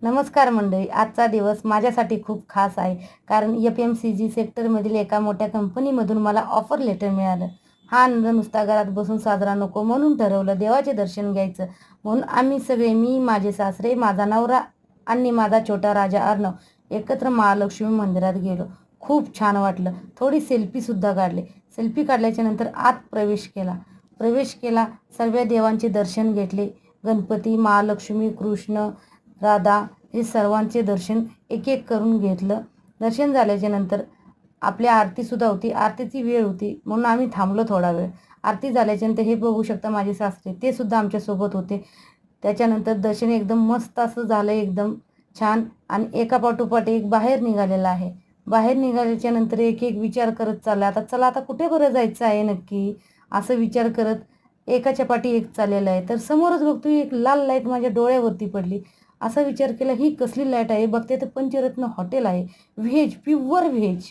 नमस्कार मंडळी, आजचा दिवस माझ्यासाठी खूप खास आहे. कारण FMCG सेक्टरमधील एका मोठ्या कंपनीमधून मला ऑफर लेटर मिळालं. हा आनंद नुसता घरात बसून साजरा नको, म्हणून ठरवलं देवाचे दर्शन घ्यायचं. म्हणून आम्ही सगळे, मी, माझे सासरे, माझा नवरा आणि माझा छोटा राजा अर्णव एकत्र महालक्ष्मी मंदिरात गेलो. खूप छान वाटलं. थोडी सेल्फीसुद्धा काढली. सेल्फी काढल्याच्या नंतर आत प्रवेश केला. सर्व देवांचे दर्शन घेतले. गणपती, महालक्ष्मी, कृष्ण, राधा हे सर्वांचे दर्शन एक एक करून घेतलं. दर्शन झाल्याच्या नंतर आपल्या आरतीसुद्धा होती. आरतीची वेळ होती म्हणून आम्ही थांबलो थोडा वेळ. आरती झाल्याच्यानंतर हे बघू शकता माझे सासरे, ते सुद्धा आमच्यासोबत होते. त्याच्यानंतर दर्शन एकदम मस्त असं झालं, एकदम छान. आणि एका पाठोपाठ एक बाहेर निघालेला आहे. बाहेर निघाल्याच्या नंतर एक एक विचार करत चालला, आता चला आता कुठे बरं जायचं आहे नक्की, असं विचार करत एकाच्या पाठी एक चाललेलं आहे. तर समोरच बघतोय एक लाल लाईट माझ्या डोळ्यावरती पडली. असा विचार केला, ही कसली लाईट आहे. बघते तर पंचरत्न हॉटेल आहे. व्हेज, प्युअर व्हेज,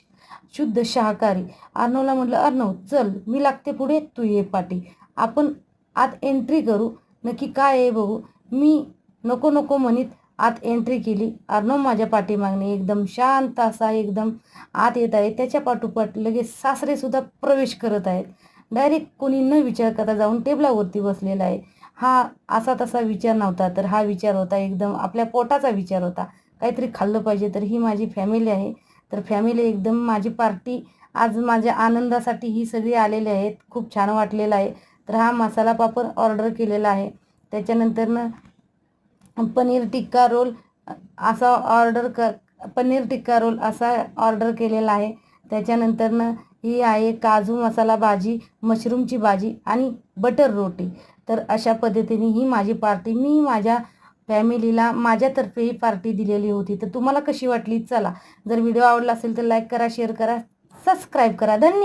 शुद्ध शाकाहारी. अर्णवला म्हटलं, अर्णव चल, मी लागते पुढे, तू ये पाठी. आपण आत एंट्री करू, नक्की काय आहे बघू. मी नको नको म्हणत आत एंट्री केली. अर्णव माझ्या पाठीमागणे एकदम शांत असा एकदम आत येत आहे. त्याच्या पाठोपाठ लगेच सासरेसुद्धा प्रवेश करत आहेत. डायरेक्ट कोणी न विचार करता जाऊन टेबलावरती बसलेला आहे. हा असा तसा विचार नव्हता, तर हा विचार होता एकदम आपल्या पोटाचा विचार होता. काहीतरी खाल्लं पाहिजे. तर ही माझी फॅमिली आहे. तर फॅमिली एकदम माझी पार्टी आज माझ्या आनंदासाठी ही सगळी आलेले आहेत. खूप छान वाटलेलं आहे. तर हा मसाला पापड ऑर्डर केलेला आहे. त्याच्यानंतरनं पनीर टिक्का रोल पनीर टिक्का रोल असा ऑर्डर केलेला आहे. त्याच्यानंतरनं ही आहे काजू मसाला भाजी, मशरूमची भाजी आणि बटर रोटी. तर अशा पद्धतीने ही माझी पार्टी, मी माझ्या फॅमिलीला माझ्यातर्फे ही पार्टी दिलेली होती. तर तुम्हाला कशी वाटली? चला, जर व्हिडिओ आवडला असेल तर लाईक करा, शेअर करा, सबस्क्राईब करा. धन्यवाद.